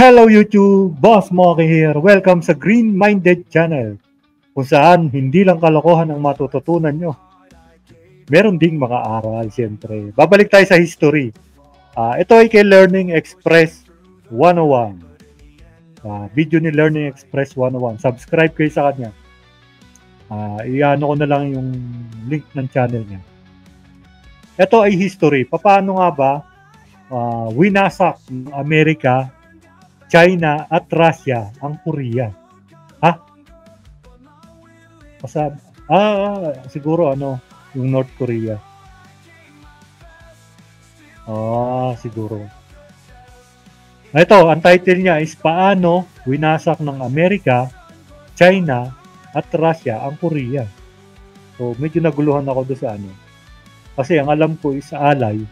Hello YouTube, Boss Moki here. Welcome sa Green Minded Channel, kung saan hindi lang kalokohan ang matututunan nyo. Meron ding mga aral, siyempre. Babalik tayo sa history. Ito ay kay Learning Express 101. Video ni Learning Express 101. Subscribe kayo sa kanya. Iano ko na lang yung link ng channel niya. Ito ay history. Paano nga ba winasak ng Amerika, China at Russia ang Korea? Siguro yung North Korea. Siguro. Ito, ang title niya is Paano Winasak ng Amerika, China at Russia ang Korea. So, medyo naguluhan ako doon sa Kasi ang alam ko is alay,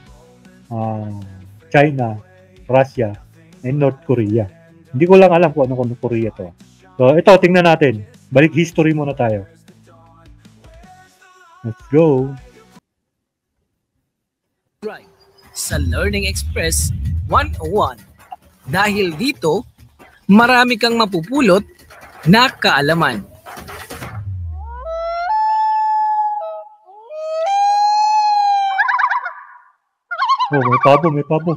China, Russia, and North Korea. Hindi ko lang alam kung anong Korea to. So, ito, tingnan natin. Balik history muna tayo. Let's go. Right. Sa Learning Express 101. Dahil dito, marami kang mapupulot na kaalaman. May pabo.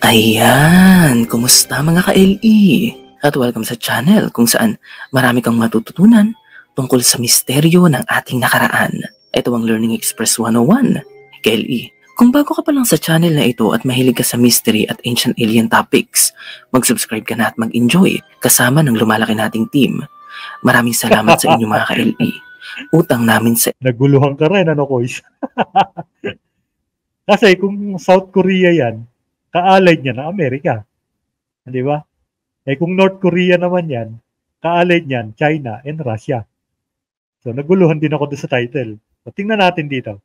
Ayan, kumusta mga ka-LE? At welcome sa channel kung saan marami kang matututunan tungkol sa misteryo ng ating nakaraan. Ito ang Learning Express 101. Ka-LE, kung bago ka pa lang sa channel na ito at mahilig ka sa mystery at ancient alien topics, mag-subscribe ka na at mag-enjoy kasama ng lumalaki nating team. Maraming salamat sa inyo mga ka-LE. Utang namin sa... Naguluhan ka rin, Kois? Kasi kung South Korea yan, ka-allied niya ng Amerika. Di ba? Kung North Korea naman yan, ka-allied niyan, China and Russia. So, naguluhan din ako doon sa title. So, tingnan natin dito.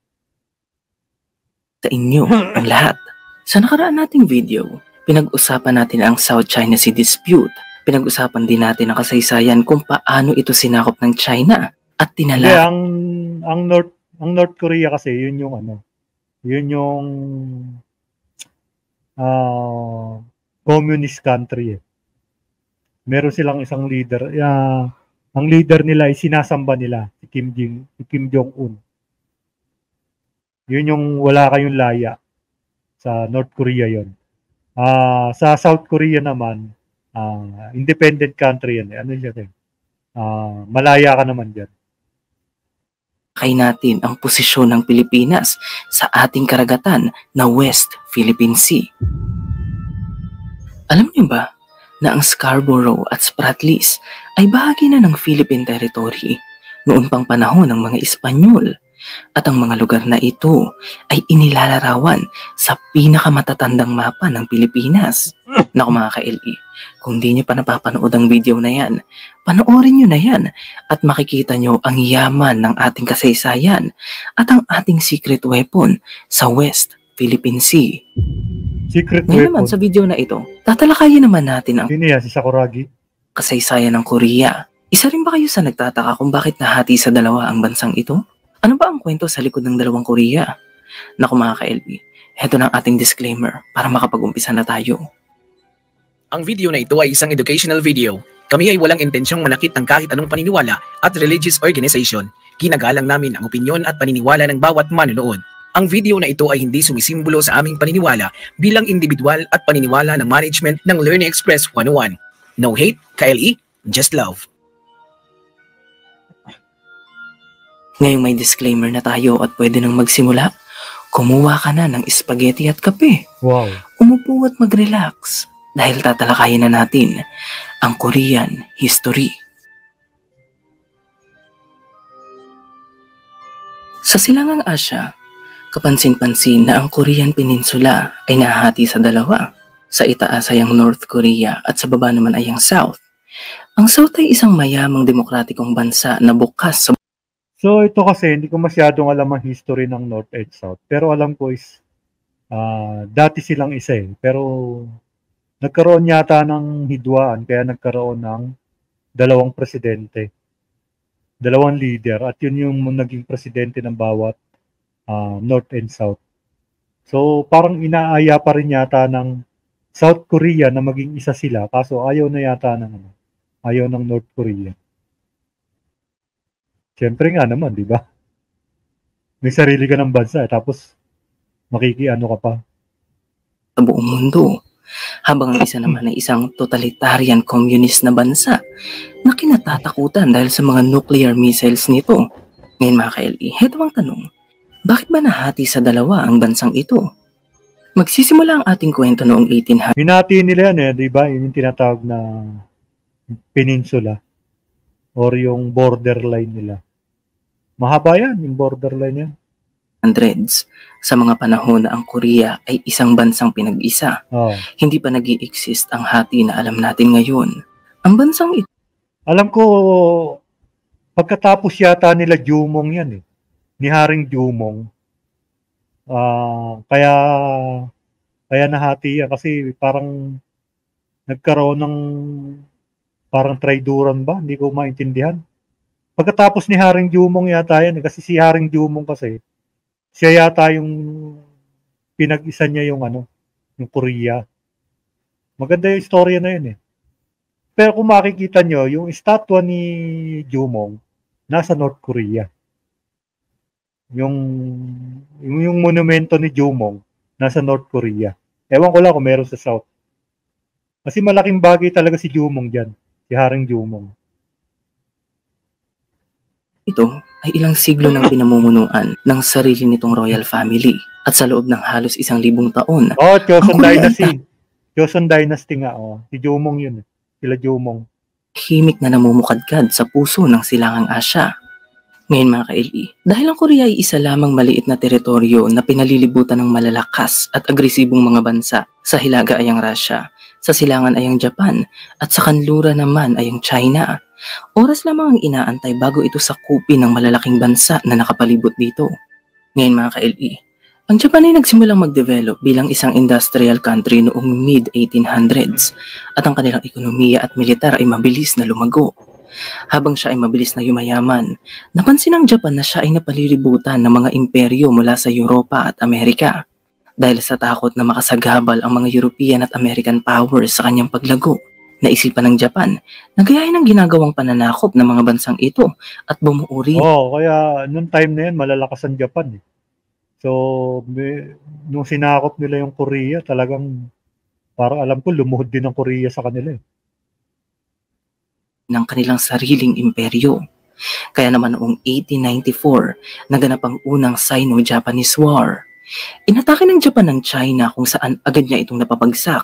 Sa inyo, ang lahat. Sa nakaraan nating video, pinag-usapan natin ang South China Sea Dispute. Pinag-usapan din natin ang kasaysayan kung paano ito sinakop ng China at tinala. Yeah, ang North Korea kasi, yun yung communist country. Meron silang isang leader. Ang leader nila ay sinasamba nila, si Kim Jong-un. Yun yung wala kayong laya. Sa North Korea yun. Sa South Korea naman, independent country yan. Malaya ka naman dyan. Kay natin ang posisyon ng Pilipinas sa ating karagatan na West Philippine Sea. Alam niyo ba na ang Scarborough at Spratlys ay bahagi na ng Philippine Territory noon pang panahon ng mga Espanyol, at ang mga lugar na ito ay inilalarawan sa pinakamatatandang mapa ng Pilipinas. Naku mga ka-LE, kung di nyo pa napapanood ang video na yan, panoorin nyo na yan at makikita nyo ang yaman ng ating kasaysayan at ang ating secret weapon sa West Philippine Sea. Secret ngayon weapon? Naman sa video na ito, tatalakayin naman natin ang si Sakuragi? Kasaysayan ng Korea. Isa rin ba kayo sa nagtataka kung bakit nahati sa dalawa ang bansang ito? Ano ba ang kwento sa likod ng dalawang Korea? Naku mga ka-LE, heto na ang ating disclaimer para makapag-umpisa na tayo. Ang video na ito ay isang educational video. Kami ay walang intensyong manakit ng kahit anong paniniwala at religious organization. Ginagalang namin ang opinyon at paniniwala ng bawat manonood. Ang video na ito ay hindi sumisimbolo sa aming paniniwala bilang individual at paniniwala ng management ng Learning Express 101. No hate, ka-LE, just love. Ngayong may disclaimer na tayo at pwede nang magsimula, kumuha ka na ng spaghetti at kape. Wow. Umupo at mag-relax dahil tatalakayin na natin ang Korean history. Sa silangang Asya, kapansin-pansin na ang Korean Peninsula ay nahahati sa dalawa. Sa itaas ay ang North Korea at sa baba naman ay ang South. Ang South ay isang mayamang demokratikong bansa na bukas sa... So ito kasi hindi ko masyadong alam ang history ng North and South. Pero alam ko is dati silang isa Pero nagkaroon yata ng hidwaan kaya nagkaroon ng dalawang presidente. Dalawang leader at yun yung naging presidente ng bawat North and South. So parang inaaya pa rin yata ng South Korea na maging isa sila, kaso ayaw na yata ayaw ng North Korea. Siyempre nga naman, di ba? May sarili ka ng bansa, tapos makikiano ka pa. Sa buong mundo, habang ang isa naman ay isang totalitarian communist na bansa na kinatatakutan dahil sa mga nuclear missiles nito. Ngayon mga ka-LE, heto ang tanong, bakit ba nahati sa dalawa ang bansang ito? Magsisimula ang ating kwento noong 1800. Hinati nila yan di ba? Yung tinatawag na peninsula or yung borderline nila. Mahaba yan, yung borderline yan. Sa mga panahon na ang Korea ay isang bansang pinag-isa. Hindi pa nag-i-exist ang hati na alam natin ngayon. Ang bansang ito. Alam ko, pagkatapos yata nila Jumong yan ni Haring Jumong. Kaya nahati yan kasi parang nagkaroon ng parang traiduran ba? Hindi ko maintindihan. Pagkatapos ni Haring Jumong yata yan kasi si Haring Jumong kasi siya yata yung pinag-isa niya yung Korea. Maganda yung istorya na yun Pero kung makikita nyo, yung estatwa ni Jumong nasa North Korea. Yung monumento ni Jumong nasa North Korea. Ewan ko lang kung meron sa South. Kasi malaking bagay talaga si Jumong dyan. Si Haring Jumong. Ito ay ilang siglo ng pinamumunuan ng sarili nitong royal family at sa loob ng halos 1,000 taon. Joseon Dynasty. Joseon Dynasty nga. Si Jumong yun. Sila Jumong. Himik na namumukadkad sa puso ng silangang Asya. Ngayon mga ka-LE, dahil ang Korea ay isa lamang maliit na teritoryo na pinalilibutan ng malalakas at agresibong mga bansa, sa hilaga ay ang Russia, sa silangan ay ang Japan, at sa kanluran naman ay ang China. Oras lamang ang inaantay bago ito sakupin ng malalaking bansa na nakapalibot dito. Ngayon mga ka-LE, ang Japan ay nagsimulang mag-develop bilang isang industrial country noong mid-1800s at ang kanilang ekonomiya at militar ay mabilis na lumago. Habang siya ay mabilis na yumayaman, napansin ng Japan na siya ay napalilibutan ng mga imperyo mula sa Europa at Amerika. Dahil sa takot na makasagabal ang mga European at American powers sa kanyang paglago, naisipan ng Japan na gayahin ang ginagawang pananakop ng mga bansang ito at bumuo rin. Kaya noong time na yan, malalakas ang Japan So, nung sinakop nila yung Korea, talagang parang alam ko, lumuhod din ang Korea sa kanila ng kanilang sariling imperyo. Kaya naman noong 1894, naganap ang unang Sino-Japanese War. Inatake ng Japan ng China kung saan agad niya itong napapagsak.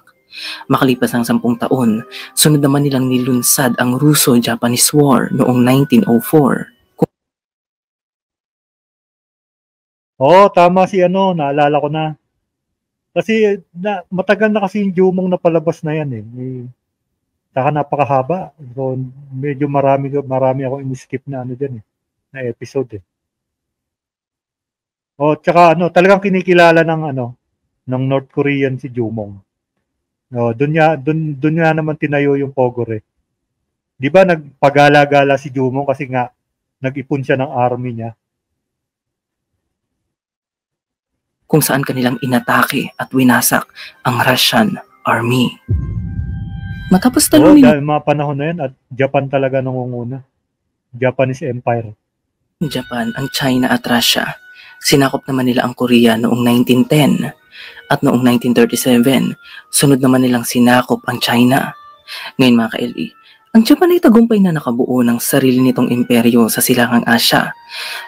Makalipas ang 10 taon, sunod naman nilang nilunsad ang Russo-Japanese War noong 1904. Tama si naalala ko na. Kasi matagal na kasi yung Jumong na palabas na yan Saka napakahaba. So, medyo marami akong in-skip na dyan na episode tsaka talagang kinikilala ng North Korean si Jumong. Doon niya naman tinayo yung Pogore. 'Di ba nagpagala-gala si Jumong kasi nga nag-ipon siya ng army niya. Kung saan kanilang inatake at winasak ang Russian army. Matapos talunin dahil mga panahon na yan at Japan talaga nangunguna. Japanese Empire. Japan, ang China at Russia. Sinakop naman nila ang Korea noong 1910 at noong 1937, sunod naman nilang sinakop ang China. Ngayon mga ka-LE, ang Japan ay tagumpay na nakabuo ng sarili nitong imperyo sa silangang Asya.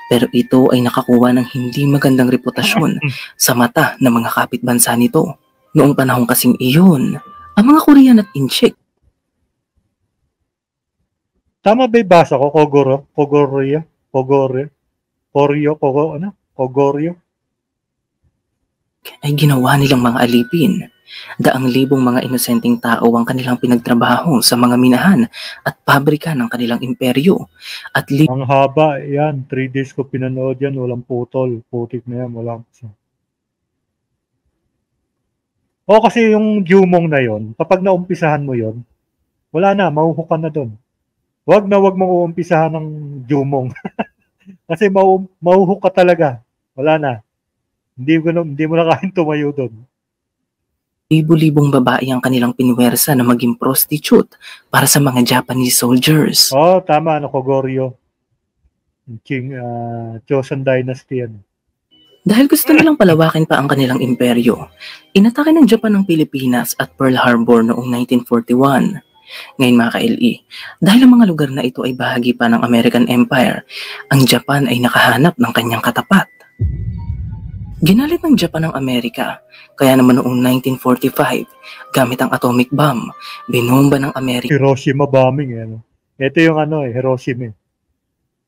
Pero ito ay nakakuha ng hindi magandang reputasyon sa mata ng mga kapitbansa nito. Noong panahon kasing iyon, ang mga Korean at Inchik. Tama ba basa ko? Kogoryo? Ay ginawa nilang mga alipin. Daang libong mga inosenteng tao ang kanilang pinagtrabaho sa mga minahan at pabrika ng kanilang imperyo. At ang haba, yan. 3 days ko pinanood yan. Walang putol. Putik na yan. Walang kasi yung Jumong na yon, kapag naumpisahan mo yon, wala na, mahuhukan na doon. Wag mong uumpisahan ng Jumong. Kasi mahuhuk ka talaga. Wala na. Hindi mo na kayang tumayo doon. Libo-libong babae ang kanilang pinuwersa na maging prostitute para sa mga Japanese soldiers. Tama, Kogoryo. Joseon Dynasty yan. Dahil gusto nilang palawakin pa ang kanilang imperyo, inatake ng Japan ang Pilipinas at Pearl Harbor noong 1941. Ngayon mga ka-LE, dahil ang mga lugar na ito ay bahagi pa ng American Empire, ang Japan ay nakahanap ng kanyang katapat. Ginalit ng Japan ang Amerika, kaya naman noong 1945, gamit ang atomic bomb, binomba ng Amerika Hiroshima bombing eh. No? Ito yung Hiroshima.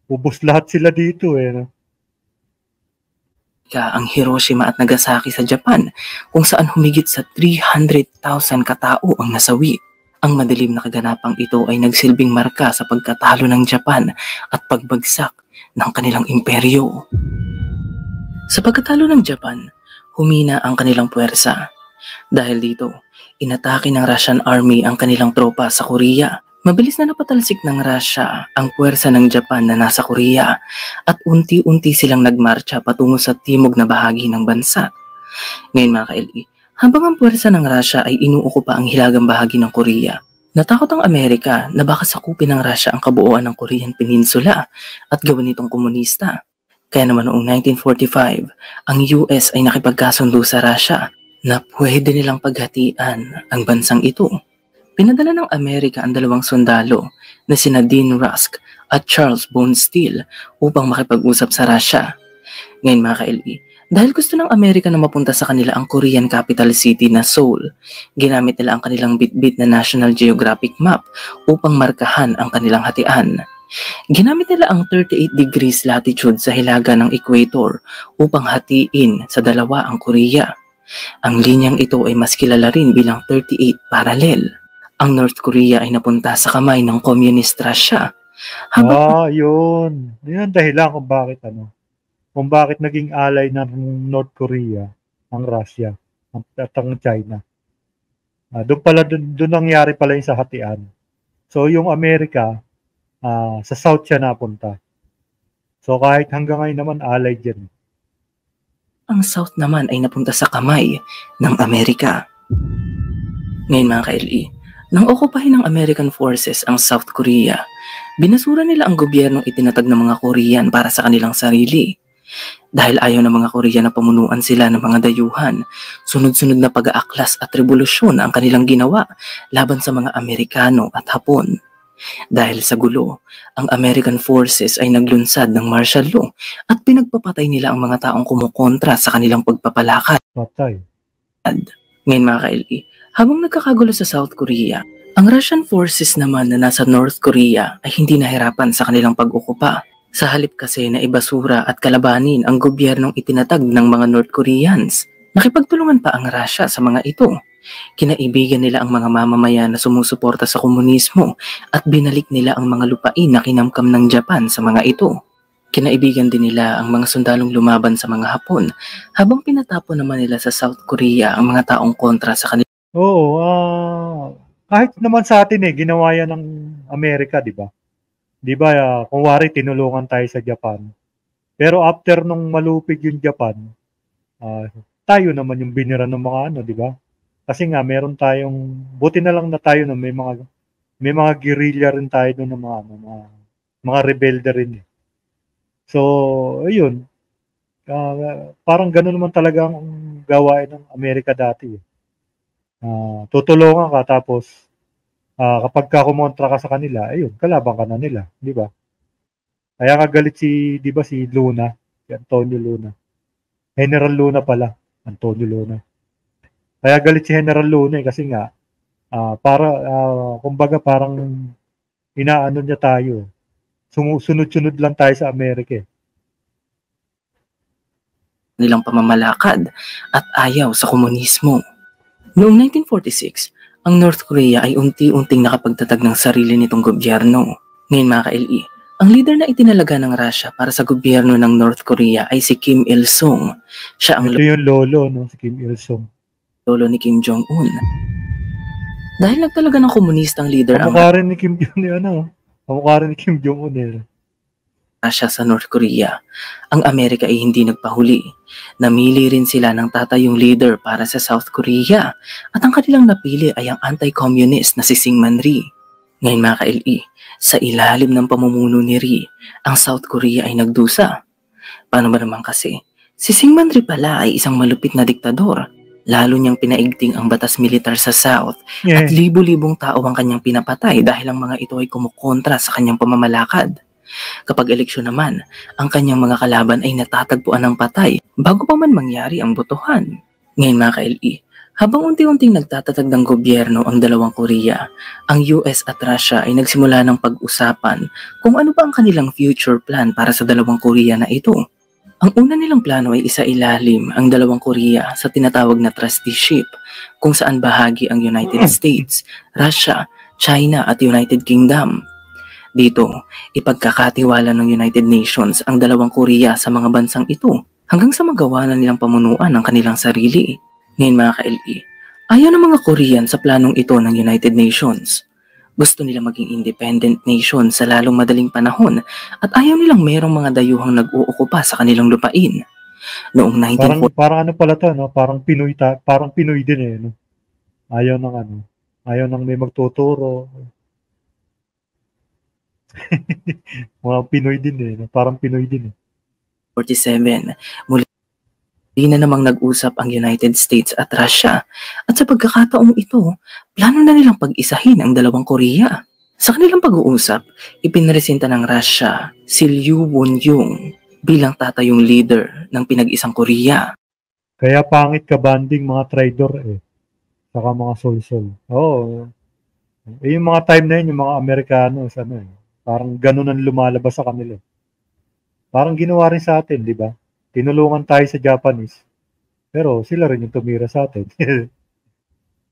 Ubos lahat sila dito eh. No? ang Hiroshima at Nagasaki sa Japan, kung saan humigit sa 300,000 katao ang nasawi. Ang madilim na kaganapang ito ay nagsilbing marka sa pagkatalo ng Japan at pagbagsak ng kanilang imperyo. Sa pagkatalo ng Japan, humina ang kanilang puwersa. Dahil dito, inatake ng Russian Army ang kanilang tropa sa Korea. Mabilis na napatalsik ng Russia ang puwersa ng Japan na nasa Korea at unti-unti silang nagmarcha patungo sa timog na bahagi ng bansa. Ngayon mga ka-LE, habang ang puwersa ng Russia ay inuukupa ang hilagang bahagi ng Korea, natakot ang Amerika na baka sakupin ng Russia ang kabuuan ng Korean Peninsula at gawin itong komunista. Kaya naman noong 1945, ang US ay nakipagkasundo sa Russia na pwede nilang paghatian ang bansang ito. Pinadala ng Amerika ang dalawang sundalo na sina Dean Rusk at Charles Bonesteel upang makipag-usap sa Russia. Ngayon mga ka-LE, dahil gusto ng Amerika na mapunta sa kanila ang Korean capital city na Seoul, ginamit nila ang kanilang bitbit na National Geographic map upang markahan ang kanilang hatian. Ginamit nila ang 38 degrees latitude sa hilaga ng equator upang hatiin sa dalawa ang Korea. Ang linyang ito ay mas kilala rin bilang 38 parallel. Ang North Korea ay napunta sa kamay ng Communist Russia. Yun. Yun ang dahilan kung bakit naging ally ng North Korea ang Russia at ang China. Doon nangyari pala yung sa hatian. So yung Amerika, sa South siya napunta. So kahit hanggang ngayon naman ally dyan. Ang South naman ay napunta sa kamay ng Amerika. Ngayon mga ka-LE, nang okupahin ng American forces ang South Korea, binasura nila ang gobyernong itinatag ng mga Korean para sa kanilang sarili. Dahil ayaw ng mga Korean na pamunuan sila ng mga dayuhan, sunod-sunod na pag-aaklas at revolusyon ang kanilang ginawa laban sa mga Amerikano at Hapon. Dahil sa gulo, ang American forces ay naglunsad ng martial law at pinagpapatay nila ang mga taong kumukontra sa kanilang pagpapalakad. Patay. Ngayon mga ka-LE, habang nagkakagulo sa South Korea, ang Russian forces naman na nasa North Korea ay hindi nahirapan sa kanilang pag-ukupa. Sa halip kasi na ibasura at kalabanin ang gobyernong itinatag ng mga North Koreans, nakipagtulungan pa ang Russia sa mga ito. Kinaibigan nila ang mga mamamayan na sumusuporta sa komunismo at binalik nila ang mga lupain na kinamkam ng Japan sa mga ito. Kinaibigan din nila ang mga sundalong lumaban sa mga Hapon habang pinatapon naman nila sa South Korea ang mga taong kontra sa kanila. Oo, kahit naman sa atin ginawa yan ng Amerika, di ba? Di ba, kunwari tinulungan tayo sa Japan. Pero after nung malupig yung Japan, tayo naman yung binira ng mga di ba? Kasi nga meron tayong, buti na lang na tayo na may mga guerrilla rin tayo doon ng mga rebelde rin. So, ayun. Parang gano'n naman talaga ang gawain ng Amerika dati. Tutulungan ka tapos kapag kumontra ka sa kanila, ayun, kalaban ka na nila, di ba? Kaya galit si Luna, si Antonio Luna. General Luna pala, Antonio Luna. Kaya galit si General Luna kasi nga kumbaga parang inaano niya tayo. Sumusunod-sunod lang tayo sa Amerika. Nilang pamamalakad at ayaw sa komunismo. Noong 1946, ang North Korea ay unti-unting nakapagtatag ng sarili nitong gobyerno. Ngayon mga ka-LE, ang leader na itinalaga ng Russia para sa gobyerno ng North Korea ay si Kim Il-sung. Siya ang ito yung lolo, si Kim Il-sung. Lolo ni Kim Jong-un. Dahil nagtalaga ng komunistang leader Kamukha rin ni Kim Jong-un. Kamukha rin ni Kim Jong-un. Russia sa North Korea, ang Amerika ay hindi nagpahuli. Namili rin sila ng tatayong leader para sa South Korea at ang kanilang napili ay ang anti-communist na si Syngman Rhee. Ngayon mga ka-LE, sa ilalim ng pamumuno ni Rhee, ang South Korea ay nagdusa. Paano ba naman kasi? Si Syngman Rhee pala ay isang malupit na diktador. Lalo niyang pinaigting ang batas militar sa South at libo-libong tao ang kanyang pinapatay dahil ang mga ito ay kumukontra sa kanyang pamamalakad. Kapag eleksyon naman, ang kanyang mga kalaban ay natatagpuan ng patay bago pa man mangyari ang botohan. Ngayon mga ka-LE, habang unti-unting nagtatatag ng gobyerno ang dalawang Korea, ang US at Russia ay nagsimula ng pag-usapan kung ano ba ang kanilang future plan para sa dalawang Korea na ito. Ang una nilang plano ay isailalim ang dalawang Korea sa tinatawag na trusteeship kung saan bahagi ang United States, Russia, China at United Kingdom. Dito, ipagkakatiwala ng United Nations ang dalawang Korea sa mga bansang ito hanggang sa magawa na nilang pamunuan ng kanilang sarili. Ngayon mga ka-LE, ayaw ng mga Korean sa planong ito ng United Nations. Gusto nila maging independent nation sa lalong madaling panahon at ayaw nilang merong mga dayuhang nag-uukupa sa kanilang lupain. Noong 1940, parang ano pala to, no? Parang Pinoy din eh, no? Ayaw ng may magtuturo. Mga Pinoy din eh, no? Parang Pinoy din eh. 47, muli na namang nag-usap ang United States at Russia at sa pagkakataong ito, plano na nilang pag-isahin ang dalawang Korea. Sa kanilang pag-uusap, ipinresenta ng Russia si Lee Won-young bilang tatayong leader ng pinag-isang Korea. Kaya pangit ka banding mga traidor eh. Saka mga sol-sol. Oo. Eh, yung mga time na yun, yung mga Amerikano, ano eh. Parang ganun ang lumalabas sa kanila. Parang ginawa rin sa atin, di ba? Tinulungan tayo sa Japanese. Pero sila rin yung tumira sa atin.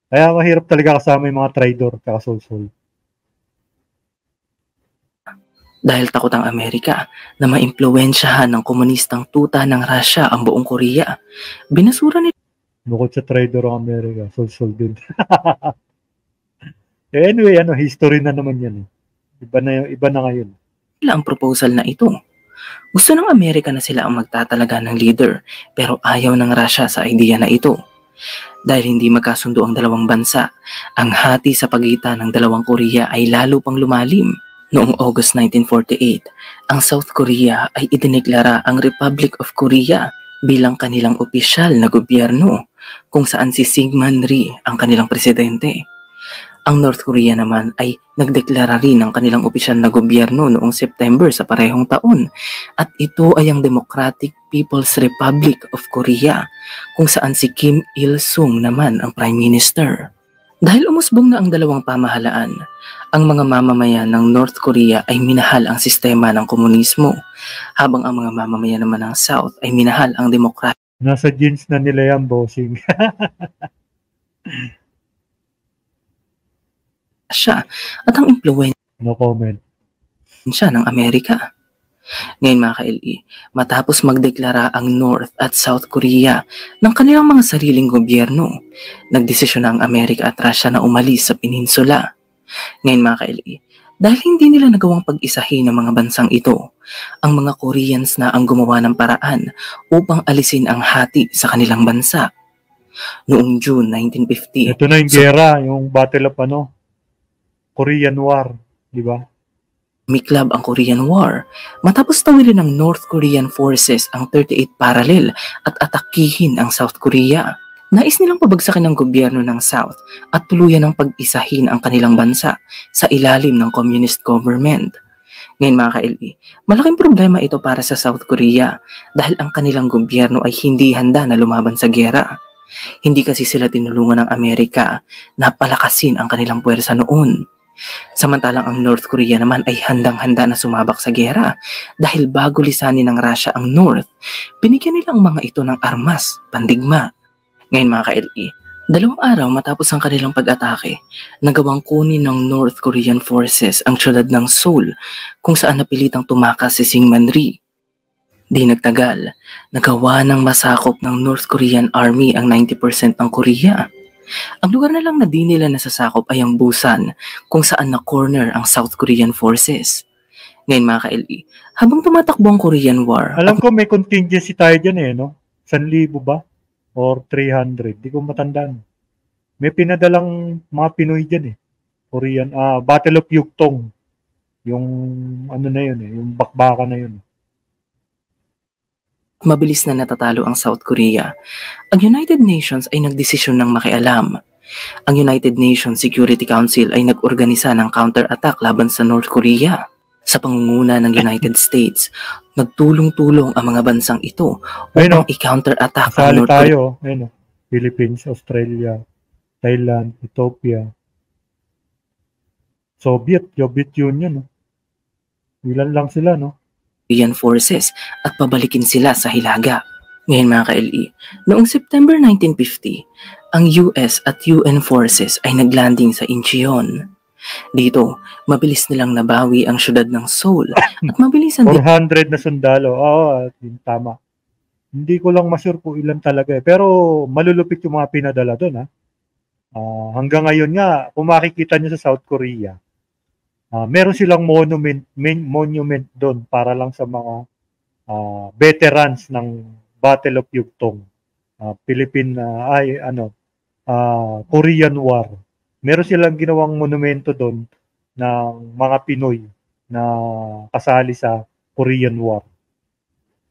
Kaya mahirap talaga kasama yung mga traidor at sol-sol. Dahil takot ang Amerika na maimpluwensyahan ng komunistang tuta ng Russia ang buong Korea, binasura nila Bukod sa traidor ang Amerika, sol-sol din. Anyway, history na naman yan. Iba na ngayon. ang proposal na ito. Gusto ng Amerika na sila ang magtatalaga ng leader pero ayaw ng Russia sa idea na ito. Dahil hindi magkasundo ang dalawang bansa, ang hati sa pagitan ng dalawang Korea ay lalo pang lumalim. Noong August 1948, ang South Korea ay idineklara ang Republic of Korea bilang kanilang opisyal na gobyerno kung saan si Syngman Rhee ang kanilang presidente. Ang North Korea naman ay nagdeklara rin ng kanilang opisyal na gobyerno noong September sa parehong taon at ito ay ang Democratic People's Republic of Korea kung saan si Kim Il-sung naman ang Prime Minister. Dahil umusbong na ang dalawang pamahalaan, ang mga mamamayan ng North Korea ay minahal ang sistema ng komunismo habang ang mga mamamayan naman ng South ay minahal ang demokrasya. Nasa genes na nila yan, bossing. At ang impluwensya No comment. ng Amerika. Ngayon mga ka-LE, matapos magdeklara ang North at South Korea ng kanilang mga sariling gobyerno, nagdesisyon na ang Amerika at Russia na umalis sa peninsula. Ngayon mga ka-LE, dahil hindi nila nagawang pag-isahin ng mga bansang ito, ang mga Koreans na ang gumawa ng paraan upang alisin ang hati sa kanilang bansa. Noong June 1950, ito na yung gera, yung Battle of Korean War, di ba? Umiklab ang Korean War matapos tawilin ng North Korean forces ang 38 parallel at atakihin ang South Korea. Nais nilang pabagsakin ng gobyerno ng South at tuluyan ng pag-isahin ang kanilang bansa sa ilalim ng communist government. Ngayon mga ka-LE, malaking problema ito para sa South Korea dahil ang kanilang gobyerno ay hindi handa na lumaban sa gera. Hindi kasi sila tinulungan ng Amerika na palakasin ang kanilang puwersa noon. Samantalang ang North Korea naman ay handang-handa na sumabak sa gera dahil bago lisanin ng Russia ang North, binigyan nila ang mga ito ng armas, pandigma. Ngayon mga ka-LE, 2 araw matapos ang kanilang pag-atake, nagawang kunin ng North Korean forces ang syudad ng Seoul kung saan napilitang tumakas si Syngman Rhee. Di nagtagal, nagawa ng masakop ng North Korean Army ang 90% ng Korea. Ang lugar na lang na di nila nasasakop ay ang Busan kung saan na-corner ang South Korean forces. Ngayon mga ka-LE, habang tumatakbo ang Korean War, Alam ko may contingency tayo dyan eh, no? 1,000 ba? Or 300. Di ko matandaan. May pinadalang mga Pinoy dyan eh. Korean, Battle of Yukton. Yung ano na yun eh, yung bakbaka na yun. mabilis na natatalo ang South Korea. Ang United Nations ay nagdesisyon ng makialam. Ang United Nations Security Council ay nag-organisa ng counter-attack laban sa North Korea. Sa pangunguna ng United States, nagtulong-tulong ang mga bansang ito upang i-counter-attack ang Kasali North Korea. tayo, ayun oh. Philippines, Australia, Thailand, Ethiopia, Soviet Union. No? Ilan lang sila, no? Korean forces at pabalikin sila sa Hilaga. Ngayon mga ka-LE, noong September 1950, ang US at UN forces ay naglanding sa Incheon. Dito, mabilis nilang nabawi ang syudad ng Seoul at mabilisan din 400 na sundalo. Oo, tama. Hindi ko lang masure kung ilan talaga eh. Pero malulupit yung mga pinadala doon. Hanggang ngayon nga, kung makikita nyo sa South Korea, meron silang monument doon para lang sa mga veterans ng Battle of Yukton. Korean War. Meron silang ginawang monumento doon ng mga Pinoy na kasali sa Korean War.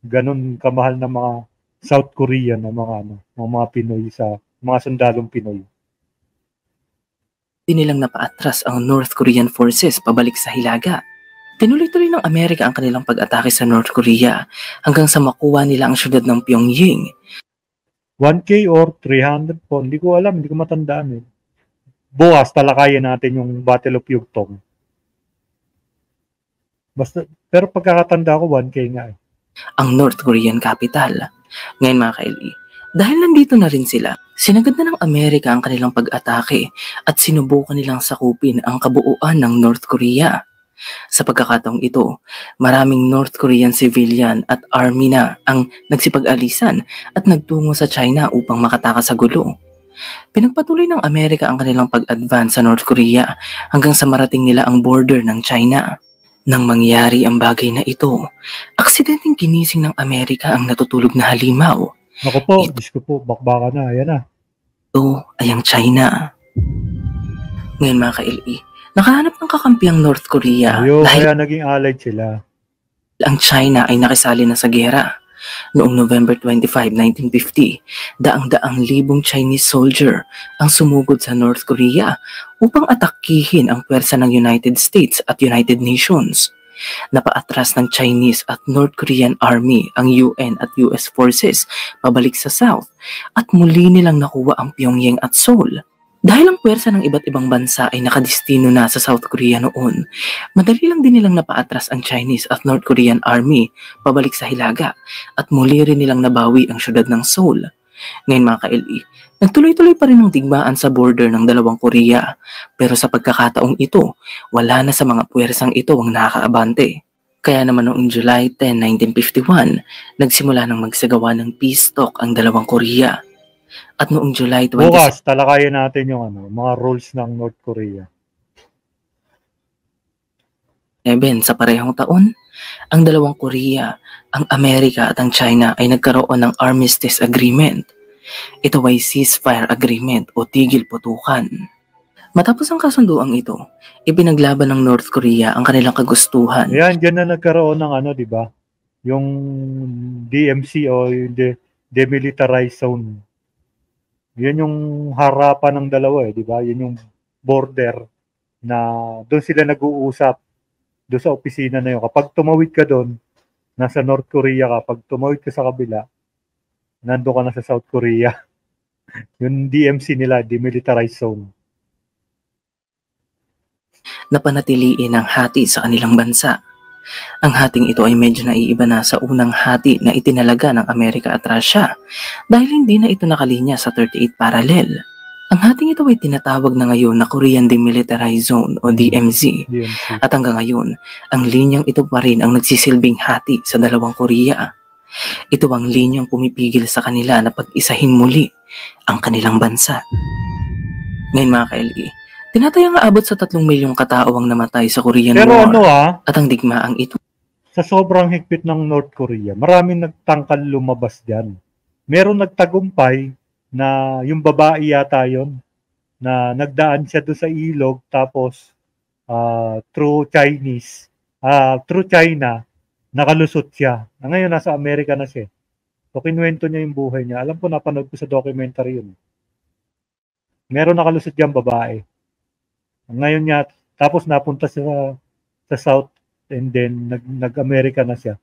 Ganon kamahal na mga South Korean na mga Pinoy sa mga sundalong Pinoy. nilang napaatras ang North Korean forces pabalik sa Hilaga. Tinuloy-tuloy ng Amerika ang kanilang pag-atake sa North Korea hanggang sa makuha nila ang syudad ng Pyongyang. 1K or 300 po, hindi ko alam, hindi ko matandaan eh. Bukas talakayin natin yung Battle of Yukton. Pero pagkakatanda ko 1K nga eh. Ang North Korean capital. Ngayon mga ka-LE, dahil nandito na rin sila, sinagad na ng Amerika ang kanilang pag-atake at sinubukan nilang sakupin ang kabuuan ng North Korea. Sa pagkakataong ito, maraming North Korean civilian at army na ang nagsipag-alisan at nagtungo sa China upang makatakas sa gulo. Pinagpatuloy ng Amerika ang kanilang pag-advance sa North Korea hanggang sa marating nila ang border ng China. Nang mangyari ang bagay na ito, aksidenteng ginising ng Amerika ang natutulog na halimaw. Ako po, Diyos ko po, bakbaka na, ayan na. Ito ay ang China. Ngayon mga ka-LE, nakahanap ng kakampi ang North Korea dahil kaya naging allied sila. ang China ay nakisali na sa gera. Noong November 25, 1950, daang-daang libong Chinese soldier ang sumugod sa North Korea upang atakihin ang pwersa ng United States at United Nations. Napaatras ng Chinese at North Korean Army ang UN at US forces pabalik sa South at muli nilang nakuha ang Pyongyang at Seoul. Dahil ang pwersa ng iba't ibang bansa ay nakadestino na sa South Korea noon, madali lang din nilang napaatras ang Chinese at North Korean Army pabalik sa Hilaga at muli rin nilang nabawi ang syudad ng Seoul. Ngayon mga ka-LE, nagtuloy-tuloy pa rin ang digmaan sa border ng dalawang Korea, pero sa pagkakataong ito, wala na sa mga puwersang ito ang nakakaabante. Kaya naman noong July 10, 1951, nagsimula ng magsagawa ng peace talk ang dalawang Korea. At noong July 26, Bukas talakayin natin yung mga rules ng North Korea. sa parehong taon, ang dalawang Korea, ang Amerika at ang China ay nagkaroon ng Armistice Agreement. Ito ay ceasefire agreement o tigil putukan. Matapos ang kasunduang ito, ipinaglaban ng North Korea ang kanilang kagustuhan. Ayan, dyan na nagkaroon ng di ba? Yung DMZ o yung demilitarized zone. Yan yung harapan ng dalawa di ba? Yan yung border na doon sila nag-uusap doon sa opisina na yun. Kapag tumawid ka doon, nasa North Korea ka. Pag tumawid ka sa kabila, nando ka na sa South Korea. Yung DMZ nila, demilitarized zone. Napanatiliin ang hati sa kanilang bansa. Ang hating ito ay medyo naiiba na sa unang hati na itinalaga ng Amerika at Russia dahil hindi na ito nakalinya sa 38 parallel. Ang hating ito ay tinatawag na ngayon na Korean Demilitarized Zone o DMZ. At hanggang ngayon, ang linyang ito pa rin ang nagsisilbing hati sa dalawang Korea. Ito ang linyang pumipigil sa kanila na pag-isahin muli ang kanilang bansa. Ngayon mga ka-LE, Tinatayang aabot sa 3 milyong katao ang namatay sa Korean Pero War ano at ang digmaang ito sa sobrang higpit ng North Korea, maraming nagtangkal lumabas dyan. Meron nagtagumpay na yung babae yata yon na nagdaan siya doon sa ilog tapos through China, nakalusot siya. Na ngayon nasa Amerika na siya. So kinuwento niya yung buhay niya. Alam ko napanood ko sa documentary yun. Meron nakalusot diyang babae. Ngayon niya, tapos napunta siya sa South and then nag-Amerika na siya.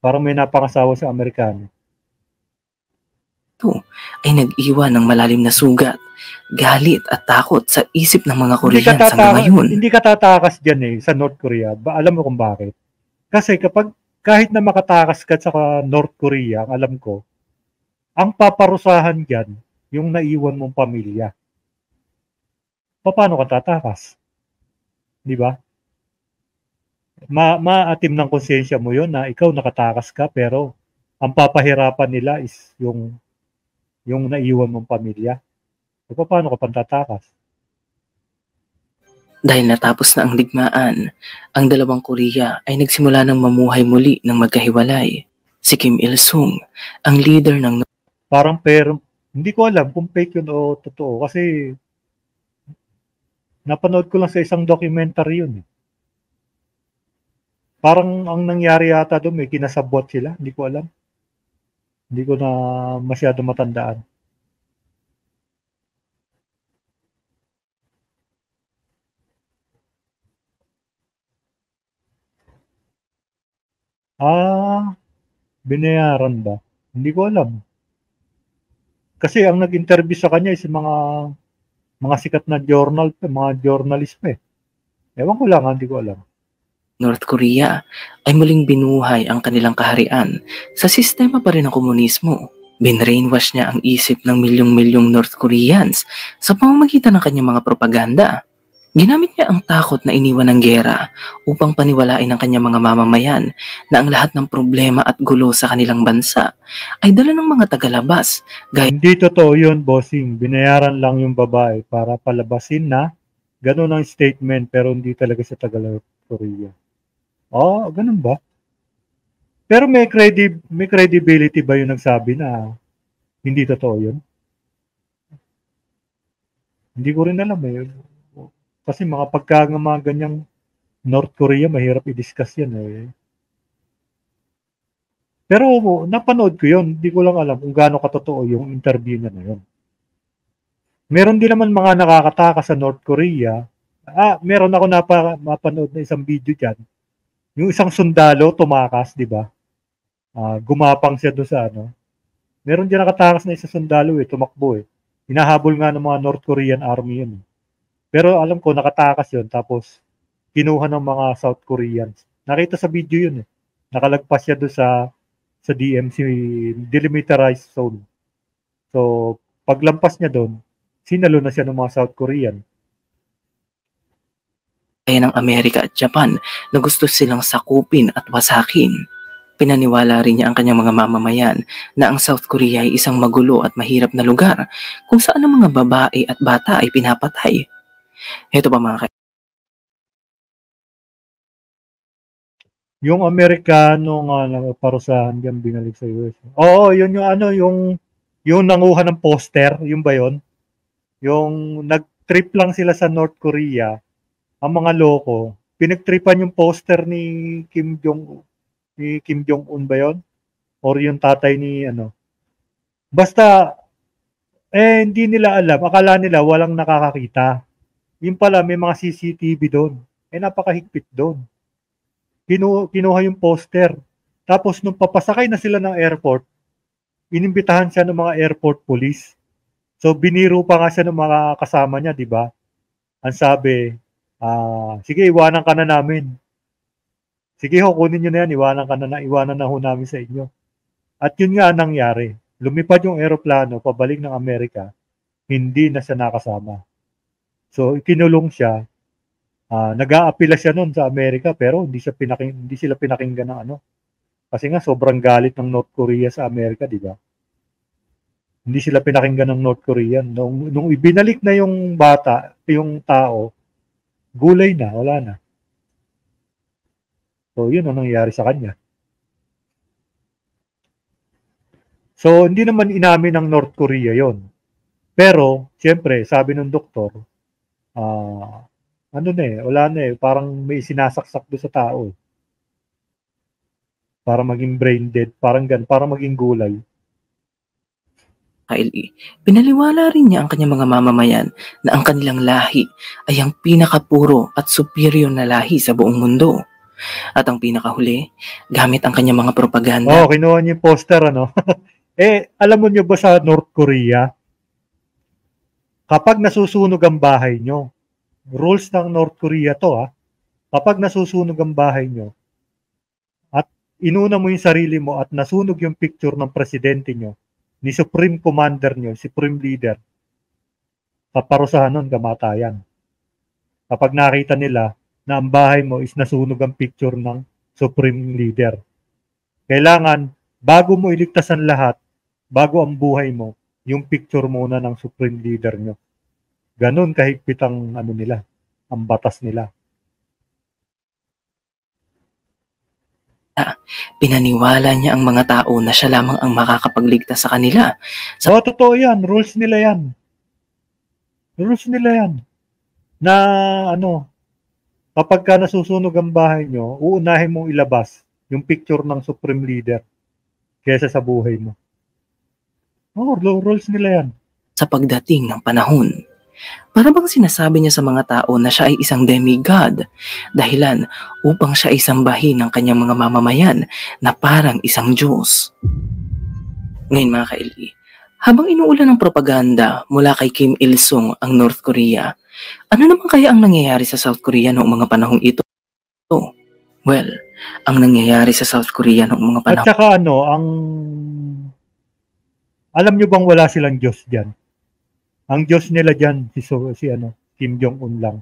Parang may napangasawa sa Amerikano. ay nag-iwan ng malalim na sugat, galit at takot sa isip ng mga Koreans hanggang ngayon. Hindi ka tatakas dyan sa North Korea. Alam mo kung bakit? Kasi kahit na makatakas ka sa North Korea, alam ko, ang paparusahan dyan, yung naiwan mong pamilya. Paano ka tatakas? Di ba? Maatim ng konsensya mo yun na ikaw nakatakas ka pero ang papahirapan nila is yung naiwan mong pamilya. So, paano ka pantatakas? Dahil natapos na ang digmaan, ang dalawang Korea ay nagsimula ng mamuhay muli ng magkahiwalay. Si Kim Il-sung, ang leader ng... Pero hindi ko alam kung fake yun o totoo kasi napanood ko lang sa isang documentary yun. Parang ang nangyari yata doon, may kinasabot sila. Hindi ko alam. Hindi ko na masyado matandaan. Binayaran ba? Hindi ko alam. Kasi ang nag-interview sa kanya is mga sikat na mga journalist pa eh. Ewan ko lang, hindi ko alam. North Korea ay muling binuhay ang kanilang kaharian sa sistema pa rin ng komunismo. Binrainwash niya ang isip ng milyong-milyong North Koreans sa pamamagitan ng kanyang mga propaganda. Ginamit niya ang takot na iniwan ng giyera upang paniwalain ng kanyang mga mamamayan na ang lahat ng problema at gulo sa kanilang bansa ay dala ng mga tagalabas. Hindi totoo yun, bossing. Binayaran lang yung babae para palabasin na ganun ang statement pero hindi talaga sa North Korea. Ganun ba? Pero may credibility ba yung nagsabi na hindi totoo yun? Hindi ko rin alam eh. Kasi mga ganyang North Korea, mahirap i-discuss yan eh. Pero napanood ko yun. Hindi ko lang alam kung gaano katotoo yung interview niya na yun. Meron din naman mga nakakataka sa North Korea. Meron ako napanood na isang video dyan. Yung isang sundalo tumakas, di ba? Gumapang siya doon sa ano. Meron din nakatakas na isang sundalo tumakbo eh. Hinahabol nga ng mga North Korean army yun. Pero alam ko nakatakas yun tapos kinuha ng mga South Koreans. Nakita sa video yun eh. Nakalagpas siya doon sa DMZ, Demilitarized Zone. So, paglampas niya doon, sinalo na siya ng mga South Korean. Kaya ng Amerika at Japan na gusto silang sakupin at wasakin. Pinaniwala rin niya ang kanyang mga mamamayan na ang South Korea ay isang magulo at mahirap na lugar kung saan ang mga babae at bata ay pinapatay. Ito pa mga yung Amerikano nga parusahan diyan binalik sa US. Oo, yun yung nanguha ng poster, yun ba yun? Yung nag-trip lang sila sa North Korea, ang mga loko, pinagtripan yung poster ni Kim Jong-un ba yun? Or yung tatay ni ano. Basta hindi nila alam, akala nila walang nakakakita. Yung pala may mga CCTV doon. Napakahigpit doon. Kinuha yung poster. Tapos nung papasakay na sila ng airport, inimbitahan siya ng mga airport police. So biniro pa nga siya ng mga kasama niya, di ba? Ang sabi, sige, iwanan ka na namin. Sige ho, kunin nyo na yan, iwanan na ho namin sa inyo. At yun nga nangyari. Lumipad yung aeroplano, pabalik ng Amerika, hindi na siya nakasama. So, ikinulong siya. Nag-aapila siya noon sa Amerika pero hindi sila pinakinggan ng ano. Kasi nga sobrang galit ng North Korea sa Amerika, di ba? Hindi sila pinakinggan ng North Korean. Nung ibinalik na yung bata, yung tao, gulay na, wala na. So, yun ang nangyari sa kanya. So, hindi naman inamin ng North Korea yon. Pero, siyempre, sabi ng doktor, wala na eh, parang may sinasaksak doon sa tao eh. Para maging brain dead, parang para maging gulay. Kylie, pinaliwala rin niya ang kanyang mga mamamayan na ang kanilang lahi ay ang pinakapuro at superior na lahi sa buong mundo. At ang pinakahuli, gamit ang kanyang mga propaganda. Kinuha niya yung poster, ano? Alam mo niyo ba sa North Korea, kapag nasusunog ang bahay nyo, rules ng North Korea to, kapag nasusunog ang bahay nyo, at inuna mo yung sarili mo at nasunog yung picture ng presidente nyo, ni Supreme Commander nyo, Supreme Leader, kaparusahan nun, kamatayan. Kapag nakita nila na ang bahay mo is nasunog ang picture ng Supreme Leader. Kailangan, bago mo iligtas ang lahat, bago ang buhay mo, yung picture muna ng Supreme Leader nyo. Ganon kahigpit ang nila, ang batas nila. Pinaniwala niya ang mga tao na siya lamang ang makakapagligtas sa kanila. Totoo yan. Rules nila yan. Rules nila yan. Na kapag ka nasusunog ang bahay nyo, uunahin mong ilabas yung picture ng Supreme Leader kaysa sa buhay mo. Rules nila yan. Sa pagdating ng panahon, para bang sinasabi niya sa mga tao na siya ay isang demigod, dahilan upang siya ay sambahin ng kanyang mga mamamayan na parang isang Diyos. Ngayon mga ka-LE, habang inuulan ng propaganda mula kay Kim Il-sung ang North Korea, ano naman kaya ang nangyayari sa South Korea noong mga panahong ito? Well, ang nangyayari sa South Korea noong mga panahon... At saka alam nyo bang wala silang Diyos dyan? Ang Diyos nila dyan, si Kim Jong-un lang.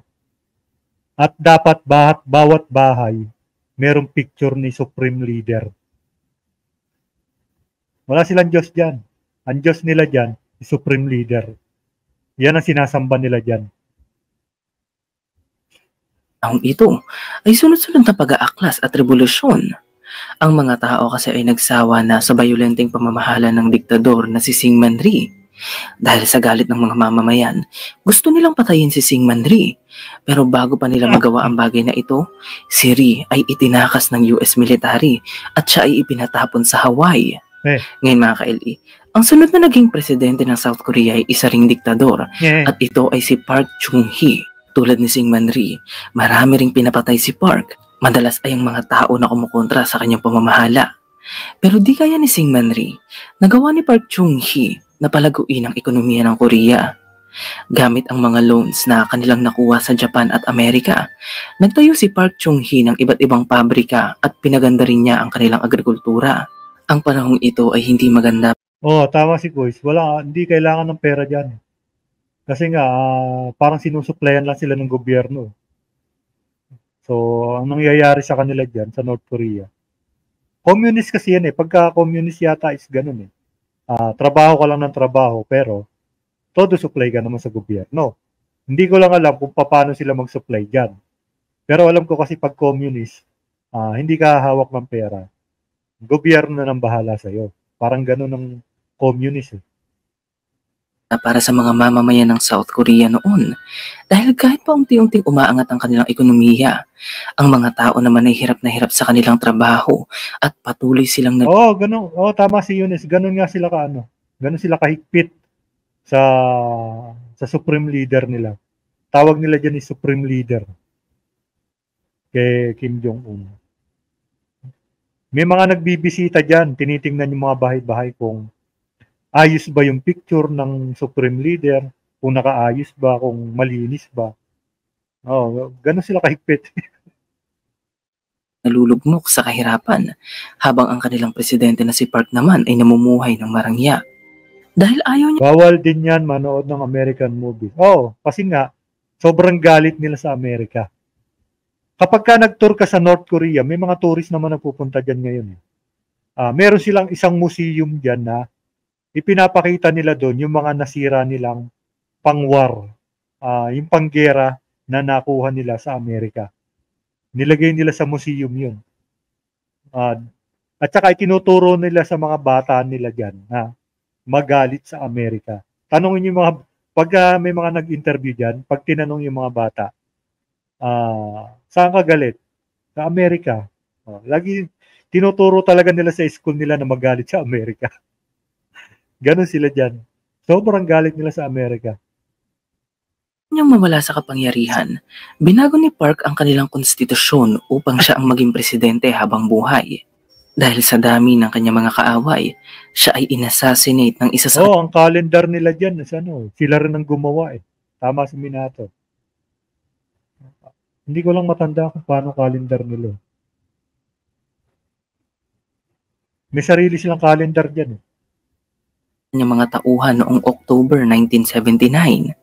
At dapat bawat bahay, merong picture ni Supreme Leader. Wala silang Diyos dyan. Ang Diyos nila dyan, si Supreme Leader. Yan ang sinasamba nila dyan. Ang ito ay sunod-sunod na pag-aaklas at revolusyon. Ang mga tao kasi ay nagsawa na sa bayolenteng pamamahala ng diktador na si Syngman Rhee. Dahil sa galit ng mga mamamayan, gusto nilang patayin si Syngman Rhee. Pero bago pa nila magawa ang bagay na ito, si Rhee ay itinakas ng US military at siya ay ipinatapon sa Hawaii. Ngayon mga ka-LE, ang sunod na naging presidente ng South Korea ay isa ring diktador at ito ay si Park Chung-hee. Tulad ni Syngman Rhee, marami ring pinapatay si Park. Madalas ay ang mga tao na kumukontra sa kanyang pamamahala. Pero di kaya ni Syngman Rhee, nagawa ni Park Chung-hee na palaguin ang ekonomiya ng Korea. Gamit ang mga loans na kanilang nakuha sa Japan at Amerika, nagtayo si Park Chung-hee ng iba't ibang pabrika at pinaganda rin niya ang kanilang agrikultura. Ang panahong ito ay hindi maganda. Tama si Boys. Hindi kailangan ng pera dyan. Kasi nga, parang sinusuplayan lang sila ng gobyerno. So, ang nangyayari sa kanila dyan, sa North Korea, communist kasi yan eh. Pagka-communist yata is ganun eh. Trabaho ka lang ng trabaho, pero todo supply ka naman sa gobyerno. Hindi ko lang alam kung paano sila mag-supply dyan. Pero alam ko kasi pag communist, hindi ka hawak ng pera. Gobyerno na ng bahala sa'yo. Parang ganun ang communist eh. Para sa mga mamamayan ng South Korea noon. Dahil kahit pa unti-unting umaangat ang kanilang ekonomiya, ang mga tao naman ay hirap na hirap sa kanilang trabaho at patuloy silang ganun. Tama si Eunice. Ganun nga sila ganun sila kahigpit sa Supreme Leader nila. Tawag nila dyan is Supreme Leader kay Kim Jong-un. May mga nagbibisita dyan, tinitingnan yung mga bahay-bahay kung ayos ba yung picture ng Supreme Leader, kung nakaayos ba, kung malinis ba. Ganun sila kahigpit. Nalulugmok sa kahirapan, habang ang kanilang presidente na si Park naman ay namumuhay ng marangya. Dahil ayaw niya... Bawal din yan manood ng American movie. Kasi nga, sobrang galit nila sa Amerika. Kapag ka nag-tour ka sa North Korea, may mga tourist naman nagpupunta dyan ngayon. Meron silang isang museum dyan na ipinapakita nila doon yung mga nasira nilang pangwar, yung panggera na nakuha nila sa Amerika. Nilagay nila sa museum yun. At saka itinuturo nila sa mga bata nila dyan na magalit sa Amerika. Tanongin yung mga, pag may mga nag-interview dyan, pag tinanong yung mga bata, saan ka galit? Sa Amerika. Lagi tinuturo talaga nila sa school nila na magalit sa Amerika. Ganon sila dyan. Sobrang galit nila sa Amerika. Niyang mawala sa kapangyarihan, binago ni Park ang kanilang konstitusyon upang siya ang maging presidente habang buhay. Dahil sa dami ng kanyang mga kaaway, siya ay inassassinate ng isa sa ang calendar nila dyan, sila rin ang gumawa eh. Tama si Minato. Hindi ko lang matanda kung paano calendar nila. May sarili silang calendar dyan eh. kanyang mga tauhan noong October 1979.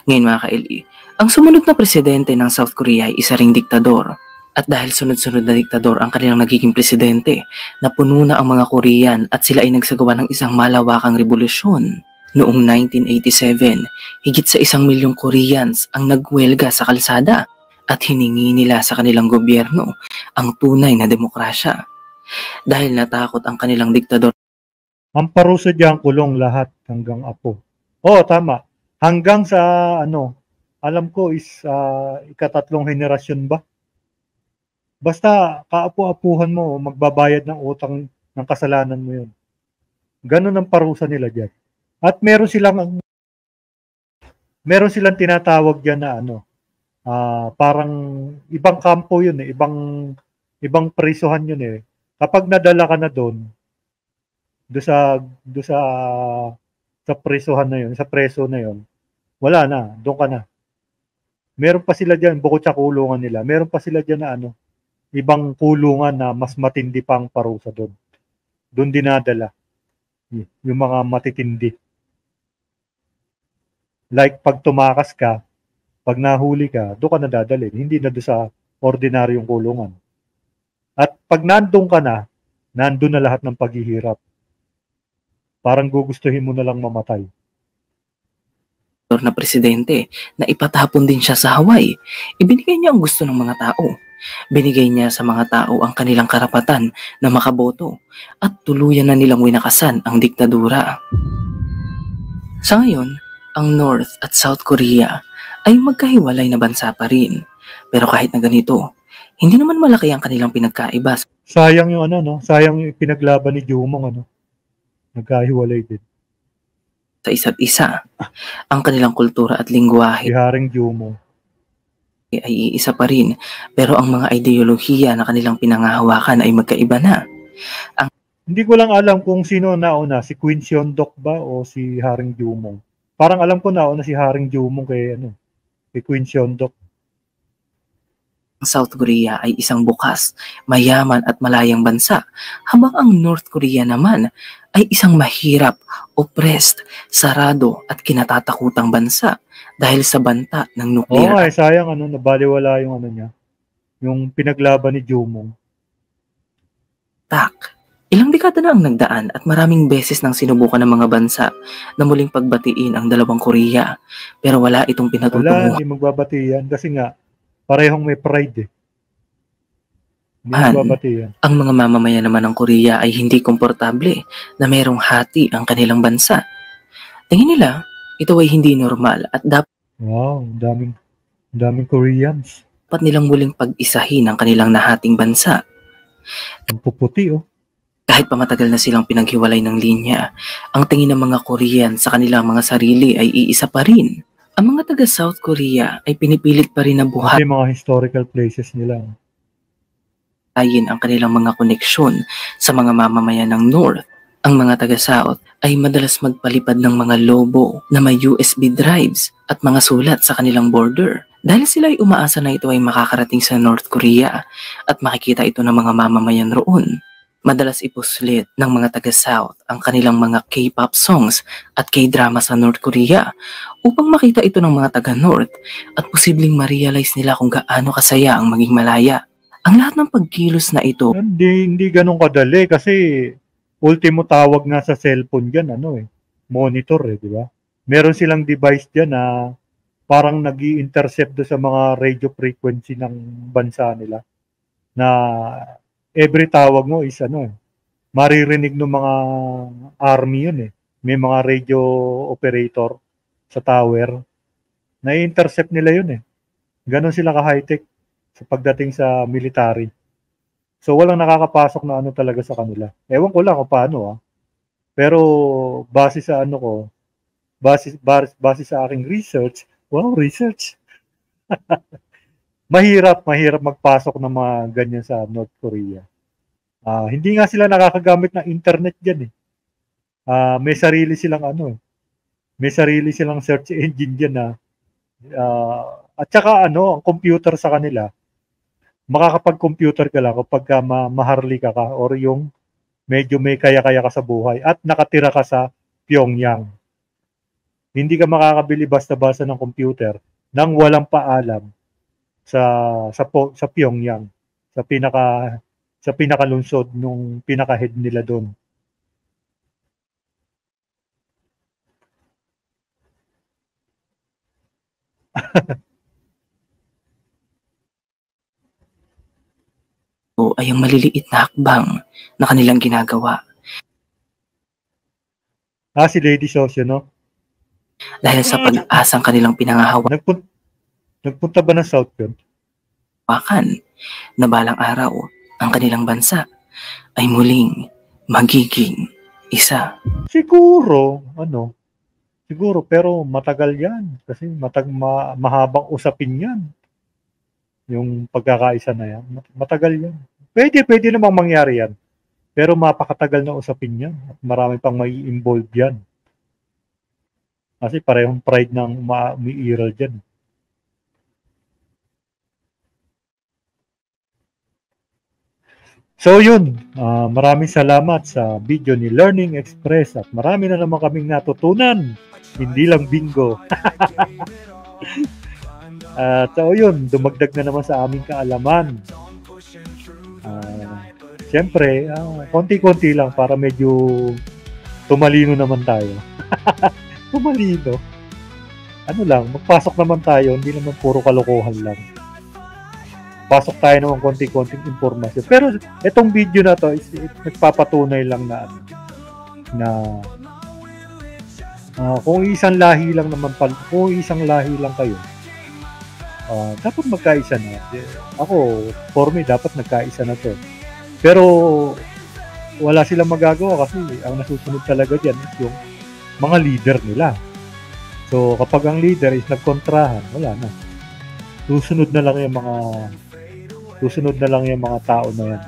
Ngayon mga ka-LE, ang sumunod na presidente ng South Korea ay isa ring diktador. At dahil sunod-sunod na diktador ang kanilang nagiging presidente, napuno na ang mga Korean at sila ay nagsagawa ng isang malawakang revolusyon. Noong 1987, higit sa 1 milyong Koreans ang nagwelga sa kalsada at hiningi nila sa kanilang gobyerno ang tunay na demokrasya. Dahil natakot ang kanilang diktador. Ang parusa diyan kulong lahat hanggang apo. Tama. Hanggang sa alam ko is ika-3 henerasyon ba? Basta kaapu-apuhan mo, magbabayad ng utang ng kasalanan mo yun. Ganun ang parusa nila dyan. At meron silang tinatawag dyan na parang ibang kampo yun eh, ibang prisuhan yun eh. Kapag nadala ka na doon sa prisuhan na yun, sa preso na yun, wala na, doon ka na. Meron pa sila dyan, bukod sa kulungan nila, meron pa sila dyan na ibang kulungan na mas matindi pang parusa doon. Doon dinadala yung mga matitindi. Like pag tumakas ka, pag nahuli ka, doon ka na dadalhin. Hindi na doon sa ordinaryong kulungan. At pag nandun ka na, nandun na lahat ng paghihirap. Parang gugustuhin mo na lang mamatay. Na presidente na ipatapon din siya sa Hawaii, ibinigay niya ang gusto ng mga tao. Binigay niya sa mga tao ang kanilang karapatan na makaboto at tuluyan na nilang winakasan ang diktadura. Sa ngayon, ang North at South Korea ay magkahiwalay na bansa pa rin. Pero kahit na ganito, hindi naman malaki ang kanilang pinagkaiba. Sayang yung sayang yung pinaglaban ni Jumong nagkahiwalay din. Sa isa't isa, ang kanilang kultura at lingwahe Si Haring Jumong ay iisa pa rin, pero ang mga ideolohiya na kanilang pinangahawakan ay magkaiba na. Hindi ko lang alam kung sino nauna, si Queen Seondok ba o si Haring Jumong. Parang alam ko nauna si Haring Jumong kay Queen Seondok. Ang South Korea ay isang bukas, mayaman at malayang bansa, habang ang North Korea naman ay isang mahirap, oppressed, sarado at kinatatakutang bansa dahil sa banta ng nuclear. Sayang nabaliwala yung niya, yung pinaglaban ni Jumong. Ilang dekada na ang nagdaan at maraming beses nang sinubukan ng mga bansa na muling pagbatiin ang dalawang Korea, pero wala itong pinatutunguhan. Wala, hindi magbabati yan kasi nga parehong may pride eh. Hindi magbabati yan. Ang mga mamamayan naman ng Korea ay hindi komportable na mayroong hati ang kanilang bansa. Tingin nila, ito ay hindi normal at dapat daming Koreans. Nilang muling pag-isahin ang kanilang nahating bansa. Ang puputi Kahit pa matagal na silang pinaghiwalay ng linya, ang tingin ng mga Korean sa kanilang mga sarili ay iisa pa rin. Ang mga taga South Korea ay pinipilit pa rin na buhayin mga historical places nila. Ang kanilang mga koneksyon sa mga mamamayan ng North. Ang mga taga South ay madalas magpalipad ng mga lobo na may USB drives at mga sulat sa kanilang border. Dahil sila ay umaasa na ito ay makakarating sa North Korea at makikita ito ng mga mamamayan roon. Madalas ipuslit ng mga taga-South ang kanilang mga K-pop songs at K-drama sa North Korea upang makita ito ng mga taga-North at posibleng ma-realize nila kung gaano kasaya ang maging malaya. Ang lahat ng pagkilos na ito hindi ganun kadali kasi ultimo tawag nga sa cellphone dyan, monitor di ba? Meron silang device dyan na parang nag-i-intercept do sa mga radio frequency ng bansa nila na every tawag mo is maririnig ng mga army yun May mga radio operator sa tower. Na-intercept nila yun Ganon sila ka-high-tech sa pagdating sa military. So walang nakakapasok na talaga sa kanila. Ewan ko lang kung paano Pero base sa base sa aking research, research. mahirap magpasok ng mga ganyan sa North Korea. Hindi nga sila nakakagamit ng internet diyan may sarili silang may sarili silang search engine diyan at saka ang computer sa kanila, makakapag-computer ka lang kapag maharlika ka or yung medyo may kaya-kaya ka sa buhay at nakatira ka sa Pyongyang. Hindi ka makakabili basta-basta ng computer nang walang paalam sa Pyongyang, sa pinakalunsod nung pinaka-head nila doon. Ay ang maliliit na hakbang na kanilang ginagawa. Si Lady Sosyo, Dahil sa pag-asang kanilang pinangahawakan Nagpunta ba ng South yun? Na balang araw, ang kanilang bansa ay muling magiging isa. Siguro, pero matagal yan. Kasi mahabang usapin yan. Yung pagkakaisa na yan. Matagal yan. Pwede namang mangyari yan. Pero mapakatagal na usapin yan. At marami pang may involve yan. Kasi parehong pride ng umiiral dyan. So yun, maraming salamat sa video ni Learning Express at marami na naman kaming natutunan. Hindi lang bingo. So yun, dumagdag na naman sa aming kaalaman. Siyempre, konti-konti lang para medyo tumalino naman tayo. Tumalino. Magpasok naman tayo, hindi naman puro kalokohan lang. Pasok tayo naman konti-konting informasyon. Pero itong video na to is nagpapatunay lang na kung isang lahi lang kayo, dapat magkaisa na. Ako, for me, dapat nagkaisa na to. Pero wala silang magagawa kasi ang nasusunod talaga dyan is yung mga leader nila. So kapag ang leader is nagkontrahan, wala na. Susunod na lang yung mga tao na yan.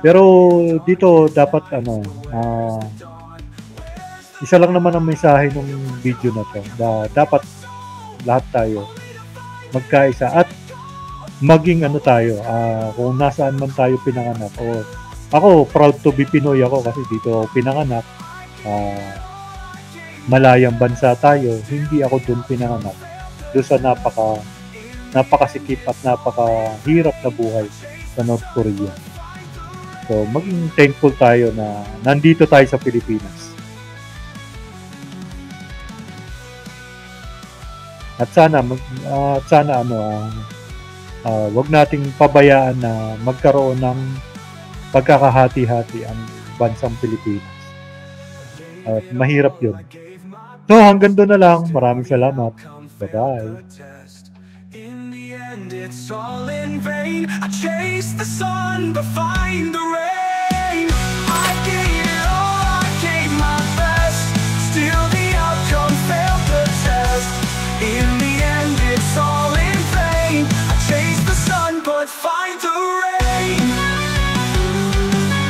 Pero dito dapat isa lang naman ang mensahe ng video na to. Dapat lahat tayo magkaisa at maging tayo, kung nasaan man tayo pinanganak. Ako, proud to be Pinoy ako kasi dito ako pinanganak. Malayang bansa tayo, hindi ako doon pinanganak. Doon sa napakasikip at napakahirap na buhay sa North Korea. So, maging thankful tayo na nandito tayo sa Pilipinas. At sana wag nating pabayaan na magkaroon ng pagkakahati-hati ang bansang Pilipinas. At mahirap yun. So, hanggang doon na lang. Maraming salamat. Bye-bye. It's all in vain. I chase the sun but find the rain. I gave it all, I gave my best. Still the outcome failed the test. In the end it's all in vain. I chase the sun but find the rain.